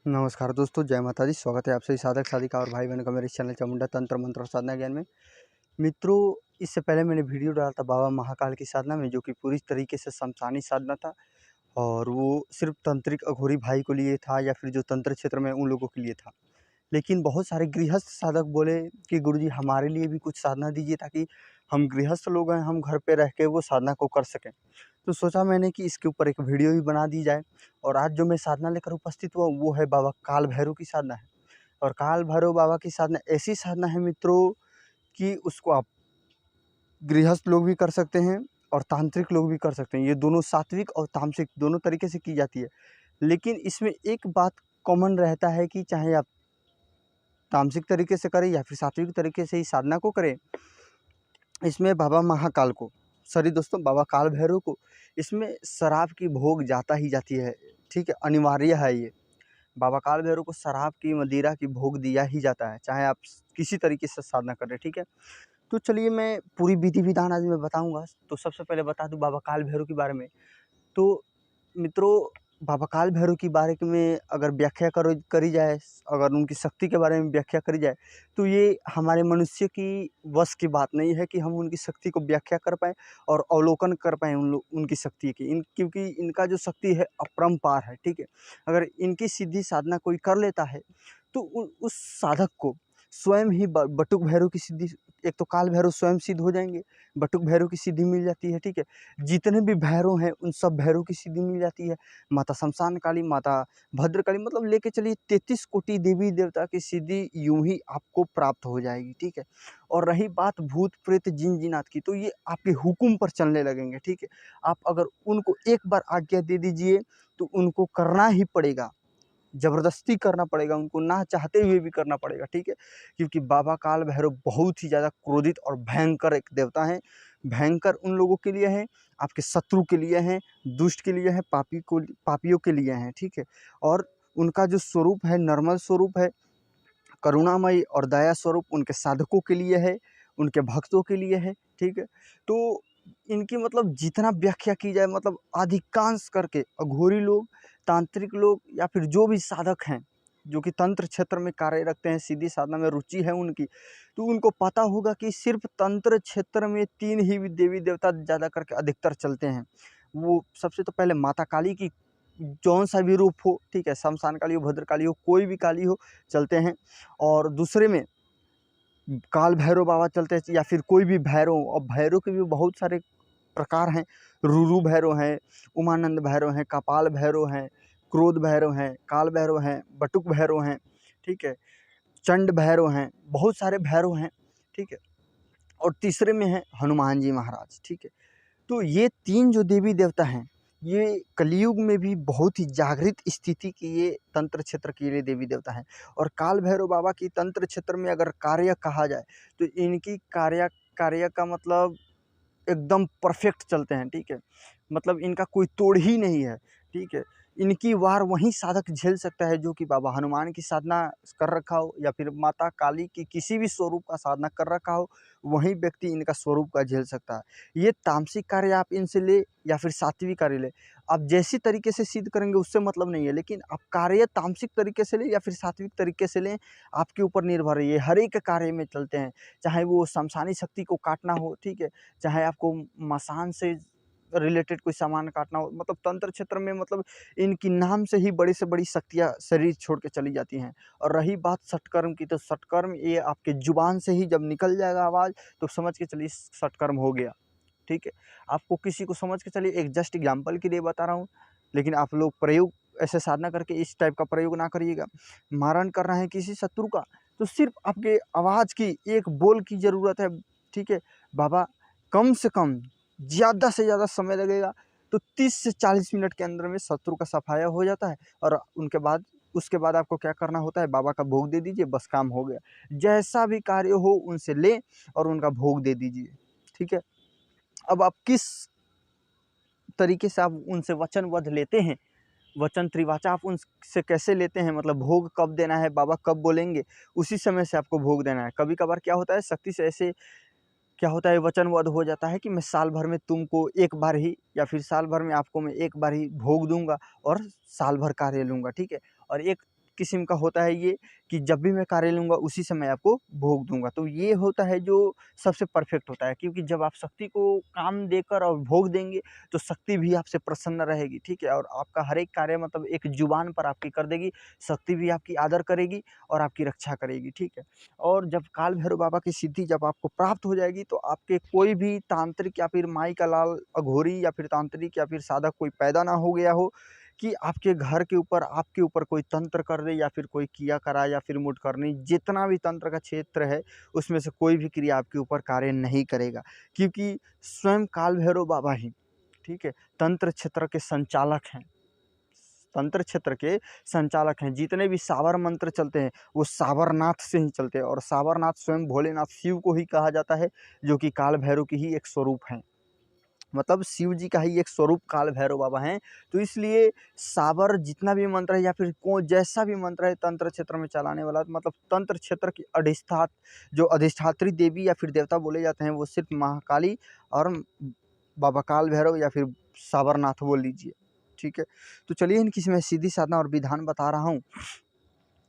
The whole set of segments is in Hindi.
नमस्कार दोस्तों, जय माता दी। स्वागत है आप सभी साधक साधिका और भाई बहनों का मेरे इस चैनल चामुंडा तंत्र मंत्र और साधना ज्ञान में। मित्रों, इससे पहले मैंने वीडियो डाला था बाबा महाकाल की साधना में, जो कि पूरी तरीके से शमशानी साधना था और वो सिर्फ तांत्रिक अघोरी भाई को लिए था या फिर जो तंत्र क्षेत्र में उन लोगों के लिए था। लेकिन बहुत सारे गृहस्थ साधक बोले कि गुरुजी हमारे लिए भी कुछ साधना दीजिए, ताकि हम गृहस्थ लोग हैं, हम घर पे रह के वो साधना को कर सकें। तो सोचा मैंने कि इसके ऊपर एक वीडियो भी बना दी जाए। और आज जो मैं साधना लेकर उपस्थित हुआ वो है बाबा काल भैरव की साधना है। और काल भैरव बाबा की साधना ऐसी साधना है मित्रों कि उसको आप गृहस्थ लोग भी कर सकते हैं और तांत्रिक लोग भी कर सकते हैं। ये दोनों सात्विक और तामसिक दोनों तरीके से की जाती है। लेकिन इसमें एक बात कॉमन रहता है कि चाहे आप तामसिक तरीके से करें या फिर सात्विक तरीके से ही साधना को करें, इसमें बाबा महाकाल को, सॉरी दोस्तों, बाबा काल भैरव को इसमें शराब की भोग जाता ही जाती है। ठीक है, अनिवार्य है ये। बाबा काल भैरव को शराब की, मदिरा की भोग दिया ही जाता है, चाहे आप किसी तरीके से साधना करें। ठीक है, तो चलिए मैं पूरी विधि विधान आज मैं बताऊंगा। तो सबसे पहले बता दूं बाबा काल भैरव के बारे में। तो मित्रों, बाबा काल भैरव के बारे में अगर व्याख्या करी जाए, अगर उनकी शक्ति के बारे में व्याख्या करी जाए, तो ये हमारे मनुष्य की वश की बात नहीं है कि हम उनकी शक्ति को व्याख्या कर पाएँ और अवलोकन कर पाएँ उनकी शक्ति की। क्योंकि इनका जो शक्ति है अपरंपार है। ठीक है, अगर इनकी सीधी साधना कोई कर लेता है तो उस साधक को स्वयं ही बटुक भैरव की सिद्धि, एक तो काल भैरव स्वयं सिद्ध हो जाएंगे, बटुक भैरव की सिद्धि मिल जाती है। ठीक है, जितने भी भैरव हैं उन सब भैरव की सिद्धि मिल जाती है। माता शमशान काली, माता भद्रकाली, मतलब लेके चलिए 33 कोटि देवी देवता की सिद्धि यूं ही आपको प्राप्त हो जाएगी। ठीक है, और रही बात भूत प्रेत जिन जिनात की, तो ये आपके हुक्म पर चलने लगेंगे। ठीक है, आप अगर उनको एक बार आज्ञा दे दीजिए तो उनको करना ही पड़ेगा, जबरदस्ती करना पड़ेगा, उनको ना चाहते हुए भी करना पड़ेगा। ठीक है, क्योंकि बाबा काल भैरव बहुत ही ज़्यादा क्रोधित और भयंकर एक देवता हैं। भयंकर उन लोगों के लिए हैं, आपके शत्रु के लिए हैं, दुष्ट के लिए हैं, पापियों के लिए हैं। ठीक है, और उनका जो स्वरूप है निर्मल स्वरूप है, करुणामयी और दया स्वरूप उनके साधकों के लिए है, उनके भक्तों के लिए है। ठीक है, तो इनकी मतलब जितना व्याख्या की जाए, मतलब अधिकांश करके अघोरी लोग, तांत्रिक लोग या फिर जो भी साधक हैं जो कि तंत्र क्षेत्र में कार्य रखते हैं, सीधी साधना में रुचि है उनकी, तो उनको पता होगा कि सिर्फ तंत्र क्षेत्र में 3 ही देवी देवता ज़्यादा करके अधिकतर चलते हैं। वो सबसे तो पहले माता काली की जौन सा भी रूप हो, ठीक है, शमशान काली हो, भद्रकाली हो, कोई भी काली हो, चलते हैं। और दूसरे में काल भैरव बाबा चलते हैं या फिर कोई भी भैरव। और भैरव के भी बहुत सारे प्रकार हैं। रुरु भैरव हैं, उमानंद भैरव हैं, कपाल भैरव हैं, क्रोध भैरव हैं, काल भैरव हैं, बटुक भैरव हैं। ठीक है, चंड भैरव हैं, बहुत सारे भैरव हैं। ठीक है, और तीसरे में है हनुमान जी महाराज। ठीक है, तो ये 3 जो देवी देवता हैं, ये कलयुग में भी बहुत ही जागृत स्थिति की ये तंत्र क्षेत्र के लिए देवी देवता हैं। और काल भैरव बाबा की तंत्र क्षेत्र में अगर कार्य कहा जाए तो इनकी कार्य का मतलब एकदम परफेक्ट चलते हैं। ठीक है, मतलब इनका कोई तोड़ ही नहीं है। ठीक है, इनकी वार वही साधक झेल सकता है जो कि बाबा हनुमान की साधना कर रखा हो या फिर माता काली की किसी भी स्वरूप का साधना कर रखा हो, वही व्यक्ति इनका स्वरूप का झेल सकता है। ये तामसिक कार्य आप इनसे ले या फिर सात्विक कार्य ले, आप जैसी तरीके से सिद्ध करेंगे उससे मतलब नहीं है। लेकिन आप कार्य तामसिक तरीके से ले या फिर सात्विक तरीके से लें, आपके ऊपर निर्भर है। ये हर एक कार्य में चलते हैं, चाहे वो शमशानी शक्ति को काटना हो, ठीक है, चाहे आपको मसान से रिलेटेड कोई सामान काटना हो। मतलब तंत्र क्षेत्र में मतलब इनकी नाम से ही बड़ी से बड़ी शक्तियाँ शरीर छोड़ के चली जाती हैं। और रही बात सटकर्म की, तो सटकर्म ये आपके जुबान से ही जब निकल जाएगा आवाज़, तो समझ के चलिए सटकर्म हो गया। ठीक है, आपको किसी को समझ के चलिए, एक जस्ट एग्जाम्पल के लिए बता रहा हूँ, लेकिन आप लोग प्रयोग ऐसे साधना करके इस टाइप का प्रयोग ना करिएगा। मारण कर रहे हैं किसी शत्रु का, तो सिर्फ आपके आवाज़ की एक बोल की ज़रूरत है। ठीक है, बाबा कम से कम ज़्यादा से ज़्यादा समय लगेगा तो 30 से 40 मिनट के अंदर में शत्रु का सफाया हो जाता है। और उसके बाद आपको क्या करना होता है, बाबा का भोग दे दीजिए, बस काम हो गया। जैसा भी कार्य हो उनसे लें और उनका भोग दे दीजिए। ठीक है, अब आप किस तरीके से आप उनसे वचनबद्ध लेते हैं, वचन त्रिवाचा आप उनसे कैसे लेते हैं, मतलब भोग कब देना है, बाबा कब बोलेंगे, उसी समय से आपको भोग देना है। कभी कभार क्या होता है, शक्ति से ऐसे क्या होता है, वचनबद्ध हो जाता है कि मैं साल भर में तुमको एक बार ही या फिर साल भर में आपको मैं एक बार ही भोग दूंगा और साल भर कार्य लूंगा। ठीक है, और एक किस्म का होता है ये कि जब भी मैं कार्य लूँगा उसी समय आपको भोग दूँगा। तो ये होता है जो सबसे परफेक्ट होता है, क्योंकि जब आप शक्ति को काम देकर और भोग देंगे तो शक्ति भी आपसे प्रसन्न रहेगी, ठीक है? और आपका हर एक कार्य मतलब एक जुबान पर आपकी कर देगी, शक्ति भी आपकी आदर करेगी और आपकी रक्षा करेगी, ठीक है? और जब काल भैरव बाबा की सिद्धि जब आपको प्राप्त हो जाएगी तो आपके कोई भी तांत्रिक या फिर माई का लाल अघोरी या फिर तांत्रिक या फिर साधक कोई पैदा ना हो गया हो कि आपके ऊपर कोई तंत्र कर दे या फिर कोई किया करा या फिर मुठकरनी, जितना भी तंत्र का क्षेत्र है उसमें से कोई भी क्रिया आपके ऊपर कार्य नहीं करेगा, क्योंकि स्वयं काल भैरव बाबा ही, ठीक है, तंत्र क्षेत्र के संचालक हैं। तंत्र क्षेत्र के संचालक हैं। जितने भी सावर मंत्र चलते हैं वो सावरनाथ से ही चलते हैं, और सावरनाथ स्वयं भोलेनाथ शिव को ही कहा जाता है, जो कि काल भैरव की ही एक स्वरूप हैं। मतलब शिव जी का ही एक स्वरूप काल भैरव बाबा हैं। तो इसलिए सावर जितना भी मंत्र है या फिर को जैसा भी मंत्र है तंत्र क्षेत्र में चलाने वाला, मतलब तंत्र क्षेत्र की जो अधिष्ठात्री देवी या फिर देवता बोले जाते हैं वो सिर्फ महाकाली और बाबा काल भैरव या फिर सावरनाथ बोल लीजिए, ठीक है। तो चलिए इनकी मैं सीधी साधना और विधान बता रहा हूँ।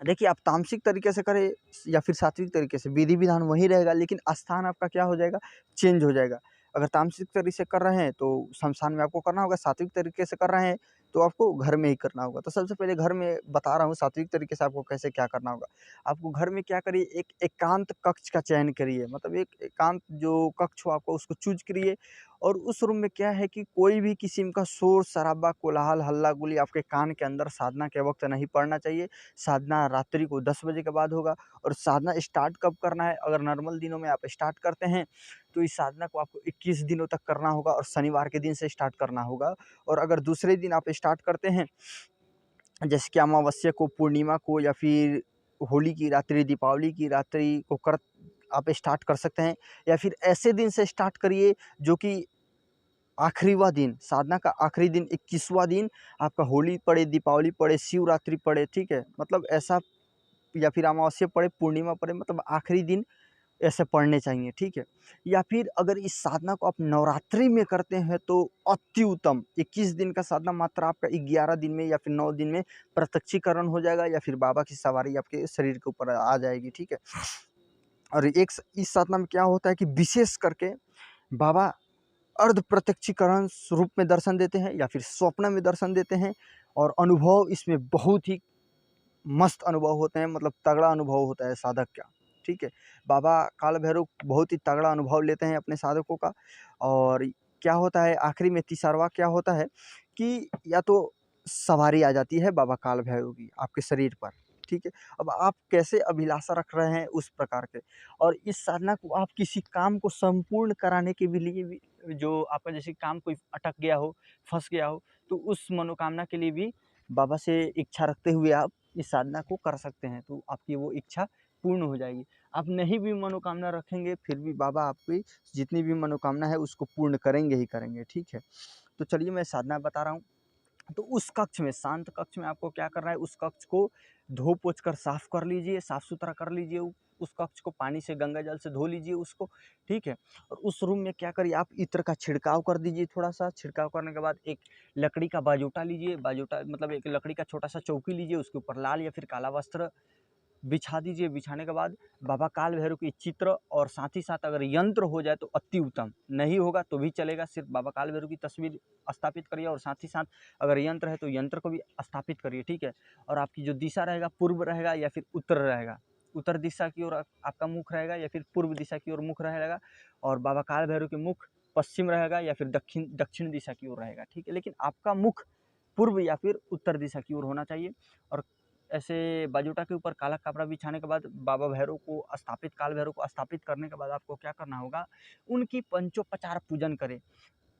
देखिए, आप तामसिक तरीके से करें या फिर सात्विक तरीके से, विधि विधान वही रहेगा, लेकिन स्थान आपका क्या हो जाएगा, चेंज हो जाएगा। अगर तामसिक तरीके से कर रहे हैं तो शमशान में आपको करना होगा, सात्विक तरीके से कर रहे हैं तो आपको घर में ही करना होगा। तो सबसे पहले घर में बता रहा हूँ सात्विक तरीके से आपको कैसे क्या करना होगा। आपको घर में क्या करिए, एक एकांत कक्ष का चयन करिए, मतलब एक एकांत जो कक्ष हो आपको उसको चूज करिए, और उस रूम में क्या है कि कोई भी किस्म का शोर शराबा कोलाहल हल्ला गुली आपके कान के अंदर साधना के वक्त नहीं पड़ना चाहिए। साधना रात्रि को 10 बजे के बाद होगा। और साधना स्टार्ट कब करना है, अगर नॉर्मल दिनों में आप स्टार्ट करते हैं तो इस साधना को आपको 21 दिनों तक करना होगा, और शनिवार के दिन से स्टार्ट करना होगा। और अगर दूसरे दिन आप स्टार्ट करते हैं, जैसे कि अमावस्या को, पूर्णिमा को, या फिर होली की रात्रि, दीपावली की रात्रि को कर आप स्टार्ट कर सकते हैं, या फिर ऐसे दिन से स्टार्ट करिए जो कि आखिरीवा दिन, साधना का आखिरी दिन 21वां दिन आपका होली पड़े, दीपावली पड़े, शिवरात्रि पड़े, ठीक है, मतलब ऐसा, या फिर अमावस्या पड़े, पूर्णिमा पड़े, मतलब आखिरी दिन ऐसे पढ़ने चाहिए, ठीक है। या फिर अगर इस साधना को आप नवरात्रि में करते हैं तो अति उत्तम, 21 दिन का साधना मात्र आपका 11 दिन में या फिर 9 दिन में प्रत्यक्षीकरण हो जाएगा, या फिर बाबा की सवारी आपके शरीर के ऊपर आ जाएगी, ठीक है। और एक इस साधना में क्या होता है कि विशेष करके बाबा अर्ध प्रत्यक्षीकरण रूप में दर्शन देते हैं या फिर स्वप्न में दर्शन देते हैं, और अनुभव इसमें बहुत ही मस्त अनुभव होते हैं, मतलब तगड़ा अनुभव होता है साधक का, ठीक है। बाबा काल भैरव बहुत ही तगड़ा अनुभव लेते हैं अपने साधकों का। और क्या होता है आखिरी में, तीसरवा क्या होता है कि या तो सवारी आ जाती है बाबा काल भैरव की आपके शरीर पर, ठीक है। अब आप कैसे अभिलाषा रख रहे हैं उस प्रकार के, और इस साधना को आप किसी काम को संपूर्ण कराने के भी लिए भी, जो आपका जैसे काम कोई अटक गया हो, फंस गया हो, तो उस मनोकामना के लिए भी बाबा से इच्छा रखते हुए आप इस साधना को कर सकते हैं, तो आपकी वो इच्छा पूर्ण हो जाएगी। आप नहीं भी मनोकामना रखेंगे फिर भी बाबा आपकी जितनी भी मनोकामना है उसको पूर्ण करेंगे ही करेंगे, ठीक है। तो चलिए मैं साधना बता रहा हूँ। तो उस कक्ष में, शांत कक्ष में आपको क्या करना है, उस कक्ष को धो पोछ कर साफ कर लीजिए, साफ सुथरा कर लीजिए। उस कक्ष को पानी से, गंगा जल से धो लीजिए उसको, ठीक है। और उस रूम में क्या करिए, आप इत्र का छिड़काव कर दीजिए, थोड़ा सा छिड़काव करने के बाद एक लकड़ी का बाजोटा लीजिए, बाजोटा मतलब एक लकड़ी का छोटा सा चौकी लीजिए, उसके ऊपर लाल या फिर काला वस्त्र बिछा दीजिए। बिछाने के बाद बाबा काल भैरव की चित्र, और साथ ही साथ अगर यंत्र हो जाए तो अति उत्तम, नहीं होगा तो भी चलेगा, सिर्फ बाबा काल भैरव की तस्वीर स्थापित करिए, और साथ ही साथ अगर यंत्र है तो यंत्र को भी स्थापित करिए, ठीक है। और आपकी जो दिशा रहेगा, पूर्व रहेगा या फिर उत्तर रहेगा, उत्तर दिशा की ओर आपका मुख रहेगा या फिर पूर्व दिशा की ओर मुख रहेगा, और बाबा काल भैरव के मुख पश्चिम रहेगा या फिर दक्षिण दिशा की ओर रहेगा, ठीक है। लेकिन आपका मुख पूर्व या फिर उत्तर दिशा की ओर होना चाहिए। और ऐसे बाजूटा के ऊपर काला कपड़ा बिछाने के बाद बाबा भैरव को स्थापित, काल भैरव को स्थापित करने के बाद आपको क्या करना होगा, उनकी पंचोपचार पूजन करें,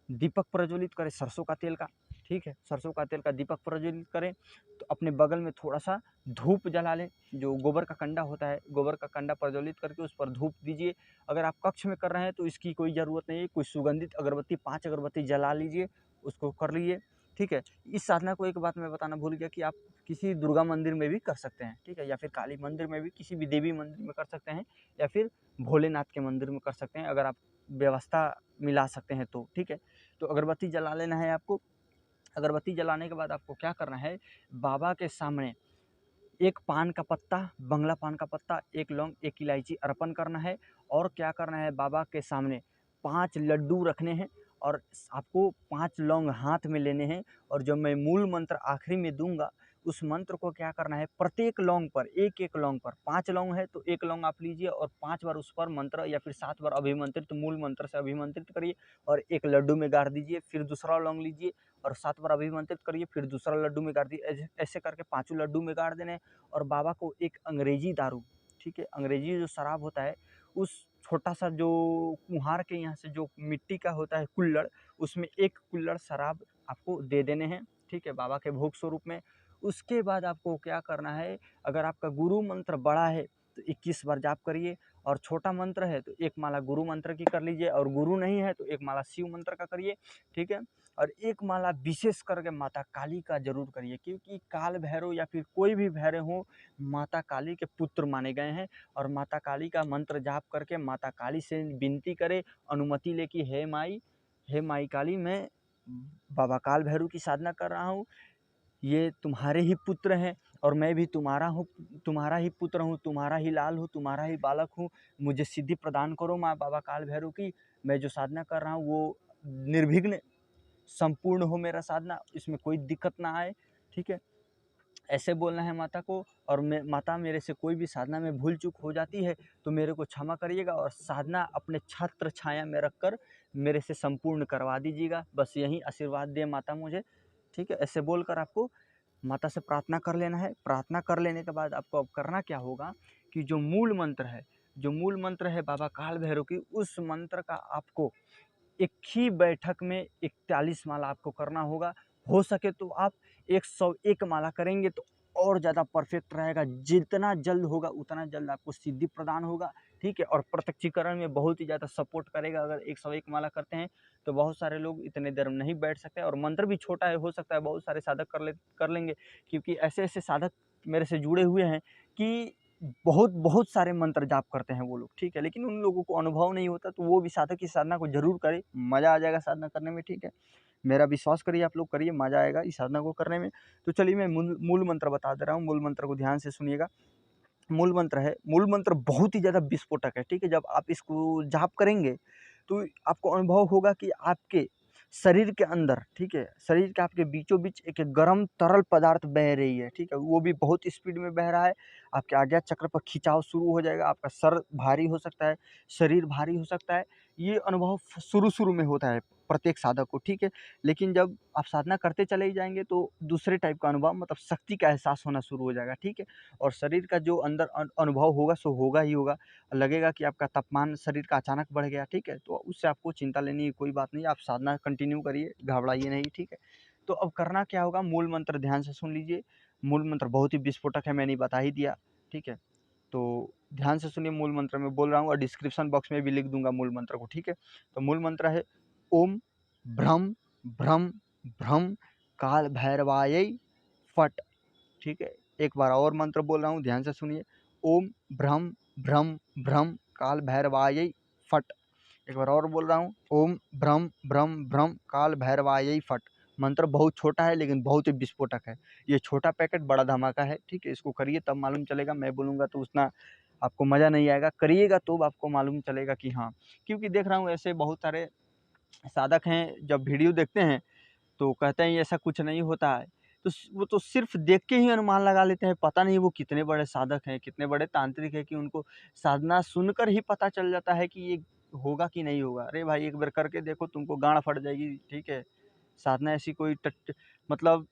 दीपक प्रज्वलित करें सरसों का तेल का, ठीक है, सरसों का तेल का दीपक प्रज्वलित करें। तो अपने बगल में थोड़ा सा धूप जला लें, जो गोबर का कंडा होता है, गोबर का कंडा प्रज्वलित करके उस पर धूप दीजिए। अगर आप कक्ष में कर रहे हैं तो इसकी कोई ज़रूरत नहीं है, कोई सुगंधित अगरबत्ती 5 अगरबत्ती जला लीजिए, उसको कर लीजिए, ठीक है। इस साधना को एक बात मैं बताना भूल गया कि आप किसी दुर्गा मंदिर में भी कर सकते हैं, ठीक है, या फिर काली मंदिर में भी, किसी भी देवी मंदिर में कर सकते हैं, या फिर भोलेनाथ के मंदिर में कर सकते हैं, अगर आप व्यवस्था मिला सकते हैं तो, ठीक है। तो अगरबत्ती जला लेना है आपको। अगरबत्ती जलाने के बाद आपको क्या करना है, बाबा के सामने एक पान का पत्ता, बंगला पान का पत्ता, एक लौंग, एक इलायची अर्पण करना है। और क्या करना है, बाबा के सामने 5 लड्डू रखने हैं और आपको 5 लौंग हाथ में लेने हैं। और जब मैं मूल मंत्र आखिरी में दूंगा, उस मंत्र को क्या करना है, प्रत्येक लौंग पर, एक एक लौंग पर, 5 लौंग है तो एक लौंग आप लीजिए और 5 बार उस पर मंत्र या फिर 7 बार अभिमंत्रित मूल मंत्र से अभिमंत्रित करिए और एक लड्डू में गाड़ दीजिए। फिर दूसरा लौंग लीजिए और 7 बार अभिमंत्रित करिए, फिर दूसरा लड्डू में गाड़ दीजिए। ऐसे करके 5 लड्डू में गाड़ देने। और बाबा को एक अंग्रेजी दारू, ठीक है, अंग्रेजी जो शराब होता है, उस छोटा सा जो कुम्हार के यहाँ से जो मिट्टी का होता है कुल्हड़, उसमें एक कुल्हड़ शराब आपको दे देने हैं, ठीक है, बाबा के भोग स्वरूप में। उसके बाद आपको क्या करना है, अगर आपका गुरु मंत्र बड़ा है तो 21 बार जाप करिए और छोटा मंत्र है तो एक माला गुरु मंत्र की कर लीजिए और गुरु नहीं है तो एक माला शिव मंत्र का करिए, ठीक है। और एक माला विशेष करके माता काली का जरूर करिए, क्योंकि काल भैरव या फिर कोई भी भैरव हो, माता काली के पुत्र माने गए हैं। और माता काली का मंत्र जाप करके माता काली से विनती करे, अनुमति ले कि हे माई काली, मैं बाबा काल भैरव की साधना कर रहा हूँ, ये तुम्हारे ही पुत्र हैं और मैं भी तुम्हारा हूँ, तुम्हारा ही पुत्र हूँ, तुम्हारा ही लाल हूँ, तुम्हारा ही बालक हूँ। मुझे सिद्धि प्रदान करो माँ बाबा काल भैरव की, मैं जो साधना कर रहा हूँ वो निर्विघ्न संपूर्ण हो मेरा साधना, इसमें कोई दिक्कत ना आए, ठीक है। ऐसे बोलना है माता को। और मैं, माता मेरे से कोई भी साधना में भूल चूक हो जाती है तो मेरे को क्षमा करिएगा और साधना अपने छत्र छाया में रखकर मेरे से संपूर्ण करवा दीजिएगा, बस यही आशीर्वाद दे माता मुझे, ठीक है। ऐसे बोलकर आपको माता से प्रार्थना कर लेना है। प्रार्थना कर लेने के बाद आपको अब करना क्या होगा कि जो मूल मंत्र है बाबा काल भैरव की, उस मंत्र का आपको एक ही बैठक में 41 माला आपको करना होगा। हो सके तो आप 101 माला करेंगे तो और ज़्यादा परफेक्ट रहेगा। जितना जल्द होगा उतना जल्द आपको सिद्धि प्रदान होगा, ठीक है। और प्रत्यक्षीकरण में बहुत ही ज़्यादा सपोर्ट करेगा। अगर 101 माला करते हैं तो बहुत सारे लोग इतने देर में नहीं बैठ सकते और मंत्र भी छोटा है, हो सकता है बहुत सारे साधक कर लेंगे, क्योंकि ऐसे ऐसे साधक मेरे से जुड़े हुए हैं कि बहुत बहुत सारे मंत्र जाप करते हैं वो लोग, ठीक है, लेकिन उन लोगों को अनुभव नहीं होता, तो वो भी साधक की साधना को जरूर करें, मज़ा आ जाएगा साधना करने में, ठीक है। मेरा विश्वास करिए, आप लोग करिए, मज़ा आएगा इस साधना को करने में। तो चलिए मैं मूल मंत्र बता दे रहा हूँ, मूल मंत्र को ध्यान से सुनिएगा। मूल मंत्र बहुत ही ज़्यादा विस्फोटक है, ठीक है। जब आप इसको जाप करेंगे तो आपको अनुभव होगा कि आपके शरीर के अंदर, ठीक है, शरीर के आपके बीचों बीच एक गर्म तरल पदार्थ बह रही है, ठीक है, वो भी बहुत स्पीड में बह रहा है। आपके आज्ञा चक्र पर खिंचाव शुरू हो जाएगा, आपका सर भारी हो सकता है, शरीर भारी हो सकता है। ये अनुभव शुरू में होता है प्रत्येक साधक को, ठीक है। लेकिन जब आप साधना करते चले जाएंगे तो दूसरे टाइप का अनुभव, मतलब शक्ति का एहसास होना शुरू हो जाएगा, ठीक है। और शरीर का जो अंदर अनुभव होगा सो होगा ही होगा। लगेगा कि आपका तापमान शरीर का अचानक बढ़ गया, ठीक है, तो उससे आपको चिंता लेने की कोई बात नहीं, आप साधना कंटिन्यू करिए, घबराइए नहीं, ठीक है। तो अब करना क्या होगा, मूल मंत्र ध्यान से सुन लीजिए। मूल मंत्र बहुत ही विस्फोटक है, मैंने बता ही दिया, ठीक है। तो ध्यान से सुनिए, मूल मंत्र में बोल रहा हूँ और डिस्क्रिप्शन बॉक्स में भी लिख दूंगा मूल मंत्र को, ठीक है। तो मूल मंत्र है ओम भ्रम भ्रम भ्रम काल भैरवाय फट, ठीक है। एक बार और मंत्र बोल रहा हूँ, ध्यान से सुनिए। ओम भ्रम भ्रम भ्रम काल भैरवाय फट। एक बार और बोल रहा हूँ, ओम भ्रम भ्रम भ्रम काल भैरवाय फट। मंत्र बहुत छोटा है लेकिन बहुत ही विस्फोटक है। ये छोटा पैकेट बड़ा धमाका है, ठीक है। इसको करिए तब मालूम चलेगा, मैं बोलूँगा तो उतना आपको मज़ा नहीं आएगा, करिएगा तो आपको मालूम चलेगा कि हाँ। क्योंकि देख रहा हूँ ऐसे बहुत सारे साधक हैं, जब वीडियो देखते हैं तो कहते हैं ऐसा कुछ नहीं होता है, तो वो तो सिर्फ देख के ही अनुमान लगा लेते हैं। पता नहीं वो कितने बड़े साधक हैं, कितने बड़े तांत्रिक हैं कि उनको साधना सुनकर ही पता चल जाता है कि ये होगा कि नहीं होगा। अरे भाई एक बार करके देखो, तुमको गांड फट जाएगी, ठीक है। साधना ऐसी कोई मतलब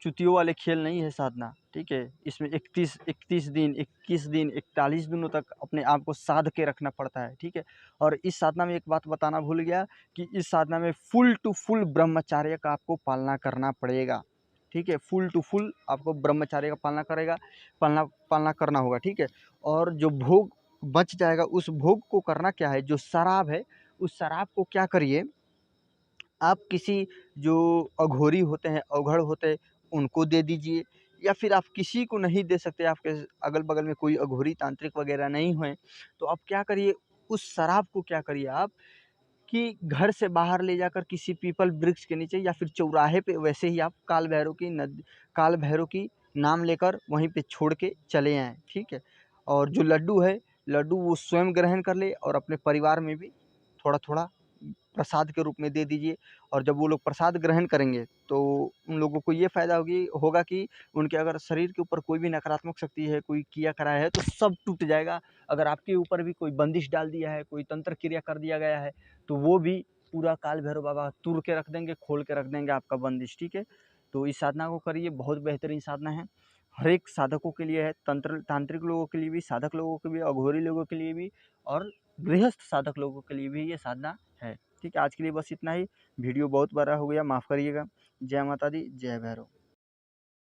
चुतियों वाले खेल नहीं है साधना, ठीक है। इसमें 31 दिन, 21 दिन, 41 दिनों तक अपने आप को साध के रखना पड़ता है, ठीक है। और इस साधना में एक बात बताना भूल गया कि इस साधना में फुल टू फुल ब्रह्मचर्य का आपको पालना करना पड़ेगा, ठीक है। फुल टू फुल आपको ब्रह्मचर्य का पालना करना होगा, ठीक है। और जो भोग बच जाएगा उस भोग को करना क्या है, जो शराब है उस शराब को क्या करिए, आप किसी जो अघोरी होते हैं, अवघड़ होते हैं, उनको दे दीजिए। या फिर आप किसी को नहीं दे सकते, आपके अगल बगल में कोई अघोरी तांत्रिक वगैरह नहीं हुए, तो आप क्या करिए, उस शराब को क्या करिए आप कि घर से बाहर ले जाकर किसी पीपल वृक्ष के नीचे या फिर चौराहे पे, वैसे ही आप काल भैरव की नाम लेकर वहीं पे छोड़ के चले आएँ, ठीक है। और जो लड्डू है, लड्डू वो स्वयं ग्रहण कर ले और अपने परिवार में भी थोड़ा-थोड़ा प्रसाद के रूप में दे दीजिए। और जब वो लोग प्रसाद ग्रहण करेंगे तो उन लोगों को ये फ़ायदा होगा कि उनके अगर शरीर के ऊपर कोई भी नकारात्मक शक्ति है, कोई किया कराया है तो सब टूट जाएगा। अगर आपके ऊपर भी कोई बंदिश डाल दिया है, कोई तंत्र क्रिया कर दिया गया है, तो वो भी पूरा काल भैरव बाबा तूर के रख देंगे, खोल के रख देंगे आपका बंदिश, ठीक है। तो इस साधना को करिए, बहुत बेहतरीन साधना है। हर एक साधकों के लिए है, तांत्रिक लोगों के लिए भी, साधक लोगों के लिए, अघोरी लोगों के लिए भी और गृहस्थ साधक लोगों के लिए भी ये साधना है। ठीक है, आज के लिए बस इतना ही। वीडियो बहुत बड़ा हो गया, माफ़ करिएगा। जय माता दी, जय भैरव।